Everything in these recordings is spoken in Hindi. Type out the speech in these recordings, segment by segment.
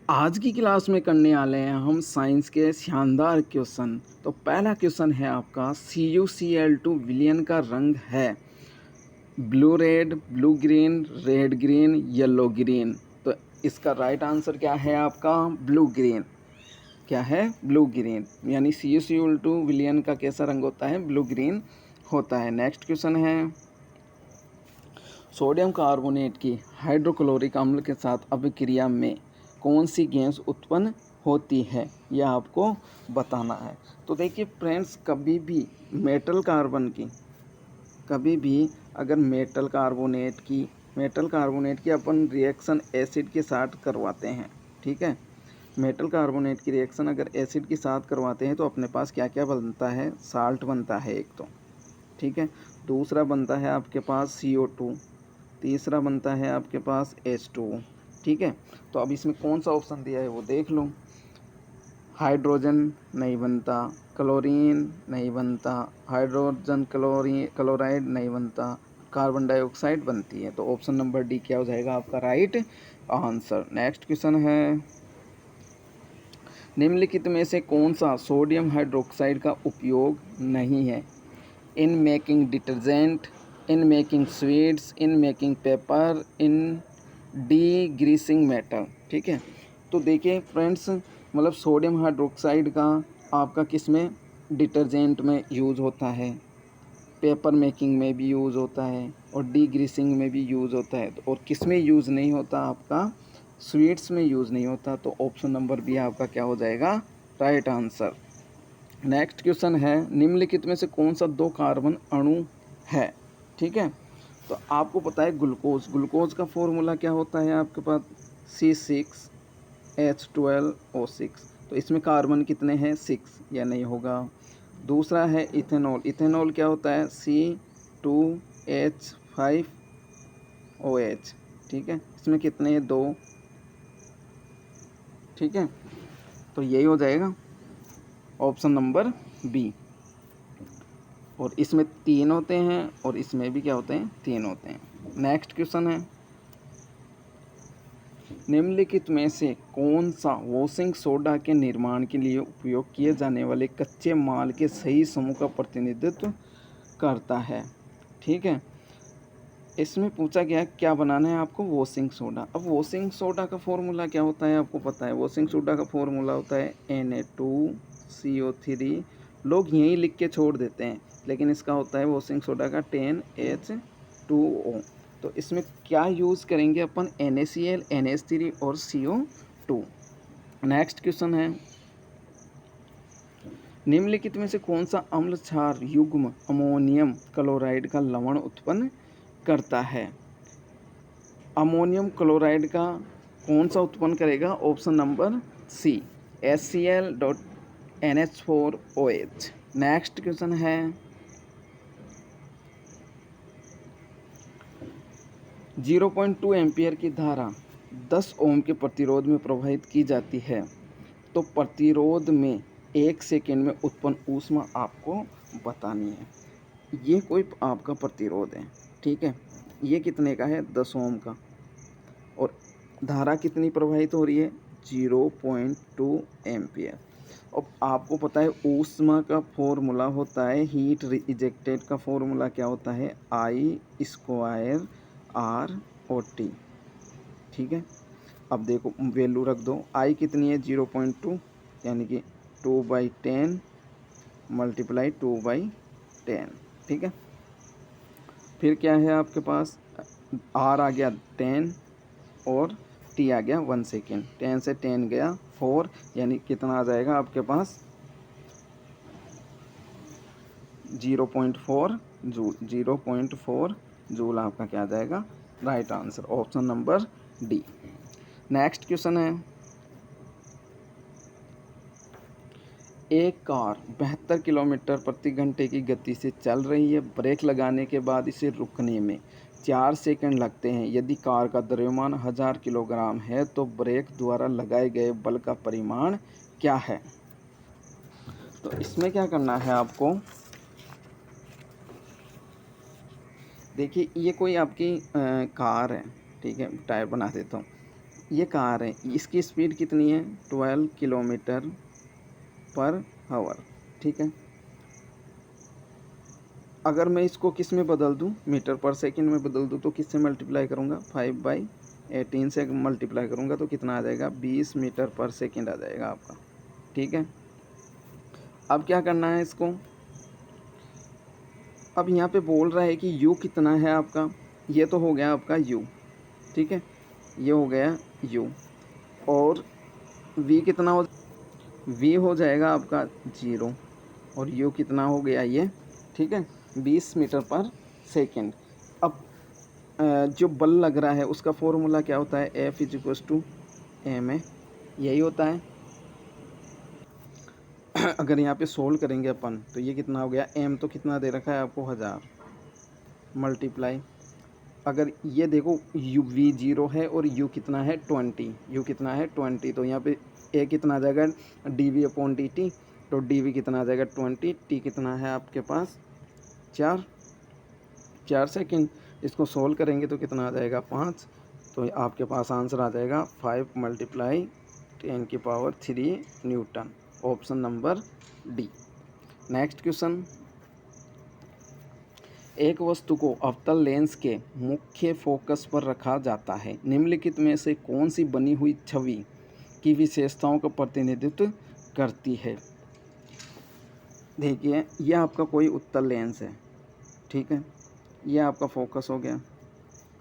आज की क्लास में करने वाले हैं हम साइंस के शानदार क्वेश्चन। तो पहला क्वेश्चन है आपका CuCl2 विलयन का रंग है blue red, blue green, red green, yellow green. तो इसका राइट आंसर क्या है आपका ब्लू ग्रीन। क्या है ब्लू ग्रीन, यानी CuCl2 विलयन का कैसा रंग होता है ब्लू ग्रीन होता है। नेक्स्ट क्वेश्चन है सोडियम कार्बोनेट की हाइड्रोक्लोरिक अम्ल के साथ अभिक्रिया में कौन सी गैस उत्पन्न होती है, यह आपको बताना है। तो देखिए फ्रेंड्स, कभी भी अगर मेटल कार्बोनेट की अपन रिएक्शन एसिड के साथ करवाते हैं, ठीक है। मेटल कार्बोनेट की रिएक्शन अगर एसिड के साथ करवाते हैं तो अपने पास क्या क्या बनता है, साल्ट बनता है एक तो, ठीक है। दूसरा बनता है आपके पास CO2, तीसरा बनता है आपके पास H2O, ठीक है। तो अब इसमें कौन सा ऑप्शन दिया है वो देख लो। हाइड्रोजन नहीं बनता, क्लोरीन नहीं बनता, हाइड्रोजन क्लोराइड नहीं बनता, कार्बन डाइऑक्साइड बनती है। तो ऑप्शन नंबर डी क्या हो जाएगा आपका राइट आंसर। नेक्स्ट क्वेश्चन है निम्नलिखित में से कौन सा सोडियम हाइड्रोक्साइड का उपयोग नहीं है in making detergent, in making sweets, in making paper, in D greasing metal, ठीक है। तो देखिए फ्रेंड्स, मतलब सोडियम हाइड्रोक्साइड का आपका किस में, डिटर्जेंट में यूज़ होता है, पेपर मेकिंग में भी यूज़ होता है और डी ग्रीसिंग में भी यूज़ होता है। और किस में यूज़ नहीं होता आपका, स्वीट्स में यूज़ नहीं होता। तो ऑप्शन नंबर बी आपका क्या हो जाएगा राइट आंसर। नेक्स्ट क्वेश्चन है निम्नलिखित में से कौन सा दो कार्बन अणु है, ठीक है। तो आपको पता है ग्लूकोज का फॉर्मूला क्या होता है आपके पास C6H12O6। तो इसमें कार्बन कितने हैं 6, या नहीं होगा। दूसरा है इथेनॉल क्या होता है C2H5OH, ठीक है। इसमें कितने हैं 2, ठीक है। तो यही हो जाएगा ऑप्शन नंबर बी। और इसमें 3 होते हैं और इसमें भी क्या होते हैं 3 होते हैं। नेक्स्ट क्वेश्चन है निम्नलिखित में से कौन सा वॉशिंग सोडा के निर्माण के लिए उपयोग किए जाने वाले कच्चे माल के सही समूह का प्रतिनिधित्व करता है, ठीक है। इसमें पूछा गया क्या बनाना है आपको, वॉशिंग सोडा। अब वॉशिंग सोडा का फॉर्मूला क्या होता है आपको पता है, वॉशिंग सोडा का फॉर्मूला होता है Na2CO3। लोग यहीं लिख के छोड़ देते हैं, लेकिन इसका होता है वॉशिंग सोडा का 10H2O। तो इसमें क्या यूज़ करेंगे अपन, NaCl, NH3 और CO2। नेक्स्ट क्वेश्चन है निम्नलिखित में से कौन सा अम्ल क्षार युग्म अमोनियम क्लोराइड का लवण उत्पन्न करता है। अमोनियम क्लोराइड का कौन सा उत्पन्न करेगा, option number C HCl.NH4OH। Next question है 0.2 एम्पियर की धारा 10 ओम के प्रतिरोध में प्रवाहित की जाती है। तो प्रतिरोध में 1 सेकेंड में उत्पन्न ऊष्मा आपको बतानी है। ये कोई आपका प्रतिरोध है, ठीक है। ये कितने का है 10 ओम का, और धारा कितनी प्रवाहित हो रही है 0.2 एम्पियर। अब आपको पता है ऊष्मा का फॉर्मूला होता है, हीट रिजेक्टेड का फॉर्मूला क्या होता है I²R/T, ठीक है। अब देखो वैल्यू रख दो, I कितनी है 0.2, यानी कि 2/10 मल्टीप्लाई 2/10, ठीक है। फिर क्या है आपके पास, R आ गया 10 और T आ गया 1 सेकेंड। 10 से 10 गया 4, यानी कितना आ जाएगा आपके पास 0.4 जूल। 0.4 जूल आपका क्या आ जाएगा right answer, option number D. Next question है एक कार 72 किलोमीटर प्रति घंटे की गति से चल रही है। ब्रेक लगाने के बाद इसे रुकने में 4 सेकंड लगते हैं। यदि कार का द्रव्यमान 1000 किलोग्राम है तो ब्रेक द्वारा लगाए गए बल का परिमाण क्या है। तो इसमें क्या करना है आपको, देखिए ये कोई आपकी कार है, ठीक है। टायर बना देता हूँ। ये कार है, इसकी स्पीड कितनी है 12 किलोमीटर पर आवर, ठीक है। अगर मैं इसको किस में बदल दूं, मीटर पर सेकंड में बदल दूं, तो किससे मल्टीप्लाई करूंगा 5/18 से मल्टीप्लाई करूंगा तो कितना आ जाएगा 20 मीटर पर सेकंड आ जाएगा आपका, ठीक है। अब क्या करना है इसको, अब यहाँ पे बोल रहा है कि u कितना है आपका, ये तो हो गया आपका u, ठीक है, ये हो गया u, और v कितना v हो जाएगा आपका 0, और u कितना हो गया ये, ठीक है 20 मीटर पर सेकेंड। अब जो बल लग रहा है उसका फॉर्मूला क्या होता है, F = ma, यही होता है। अगर यहाँ पे सोल्व करेंगे अपन तो ये कितना हो गया, m तो कितना दे रखा है आपको 1000, मल्टीप्लाई, अगर ये देखो v 0 है और u कितना है 20, u कितना है 20, तो यहाँ पे a कितना आ जाएगा dv/dt, तो dv कितना आ जाएगा 20, t कितना है आपके पास 4 सेकेंड। इसको सोल्व करेंगे तो कितना आ जाएगा 5, तो आपके पास आंसर आ जाएगा 5 × 10⁻³ Newton, option number D. Next question, एक वस्तु को अवतल लेंस के मुख्य फोकस पर रखा जाता है, निम्नलिखित में से कौन सी बनी हुई छवि की विशेषताओं का प्रतिनिधित्व करती है। देखिए ये आपका कोई उत्तल लेंस है, ठीक है, ये आपका फोकस हो गया।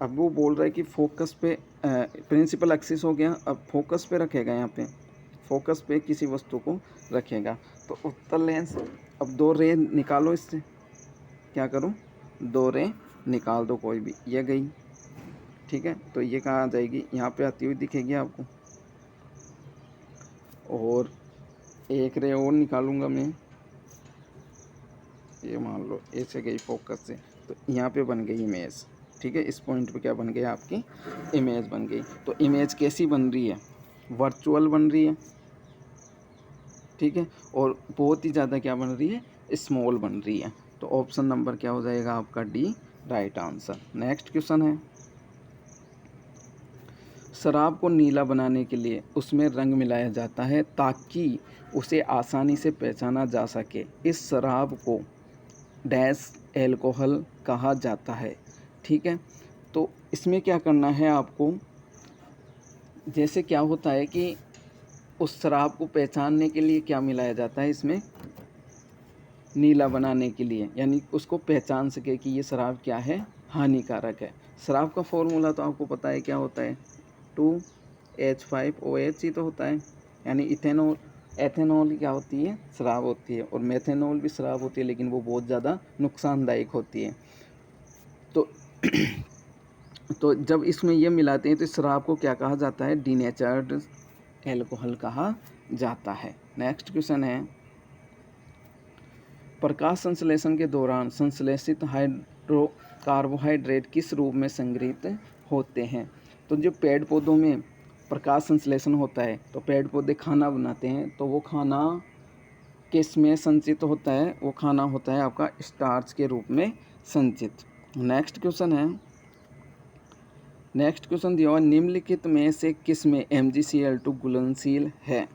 अब वो बोल रहा है कि फोकस पे प्रिंसिपल एक्सिस हो गया, अब फोकस पे रखेगा, यहाँ पे फोकस पे किसी वस्तु को रखेगा, तो उत्तल लेंस। अब 2 रे निकालो इससे, क्या करूँ 2 रे निकाल दो कोई भी, ये गई, ठीक है, तो ये कहाँ आ जाएगी, यहाँ पे आती हुई दिखेगी आपको, और एक रे और निकालूंगा मैं, ये मान लो ऐसे गई फोकस से, तो यहाँ पे बन गई इमेज, ठीक है, इस पॉइंट पे क्या बन गया आपकी इमेज बन गई। तो इमेज कैसी बन रही है, वर्चुअल बन रही है, ठीक है, और बहुत ही ज़्यादा क्या बन रही है, स्मॉल बन रही है। तो ऑप्शन नंबर क्या हो जाएगा आपका D, right answer. Next question है, शराब को नीला बनाने के लिए उसमें रंग मिलाया जाता है ताकि उसे आसानी से पहचाना जा सके। इस शराब को डैश एल्कोहल कहा जाता है, ठीक है। तो इसमें क्या करना है आपको, जैसे क्या होता है कि उस शराब को पहचानने के लिए क्या मिलाया जाता है इसमें, नीला बनाने के लिए, यानी उसको पहचान सके कि ये शराब क्या है, हानिकारक है। शराब का फॉर्मूला तो आपको पता है क्या होता है, 2H5OH ही तो होता है, यानी इथेनॉल, एथेनॉल क्या होती है, शराब होती है, और मेथेनॉल भी शराब होती है, लेकिन वो बहुत ज़्यादा नुकसानदायक होती है। तो तो जब इसमें ये मिलाते हैं तो इस शराब को क्या कहा जाता है, डीनेचर्ड एल्कोहल कहा जाता है। नेक्स्ट क्वेश्चन है, प्रकाश संश्लेषण के दौरान संश्लेषित कार्बोहाइड्रेट किस रूप में संग्रहित होते हैं। तो जो पेड़ पौधों में प्रकाश संश्लेषण होता है, तो पेड़ पौधे खाना बनाते हैं, तो वो खाना किस में संचित होता है, वो खाना होता है आपका स्टार्च के रूप में संचित। नेक्स्ट क्वेश्चन है, नेक्स्ट क्वेश्चन दिया हुआ, निम्नलिखित में से किस में MgCl2 घुलनशील है।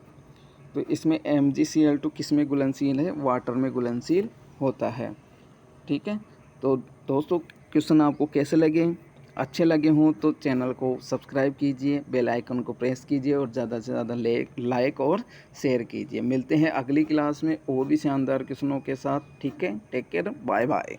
तो इसमें MgCl2 किस में घुलनशील है, वाटर में घुलनशील होता है, ठीक है। तो दोस्तों क्वेश्चन आपको कैसे लगे, अच्छे लगे हों तो चैनल को सब्सक्राइब कीजिए, बेल आइकन को प्रेस कीजिए और ज़्यादा से ज़्यादा लाइक और शेयर कीजिए। मिलते हैं अगली क्लास में और भी शानदार क्वेश्चनों के साथ, ठीक है, टेक केयर, बाय बाय।